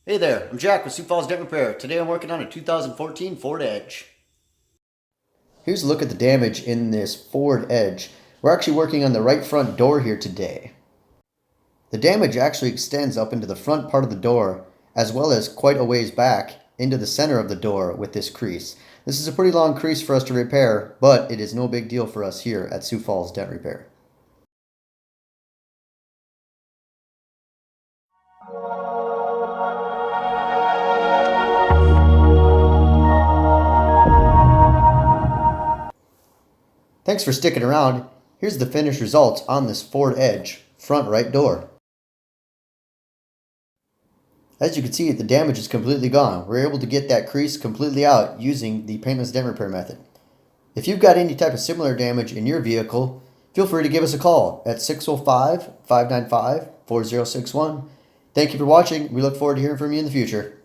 Hey there, I'm Jack with Sioux Dent Repair. Today I'm working on a 2014 Ford Edge. Here's a look at the damage in this Ford Edge. We're actually working on the right front door here today. The damage actually extends up into the front part of the door, as well as quite a ways back into the center of the door with this crease. This is a pretty long crease for us to repair, but it is no big deal for us here at Sioux Falls Dent Repair. Thanks for sticking around. Here's the finished results on this Ford Edge front right door. As you can see, the damage is completely gone. We're able to get that crease completely out using the paintless dent repair method. If you've got any type of similar damage in your vehicle, feel free to give us a call at 605-595-4061. Thank you for watching. We look forward to hearing from you in the future.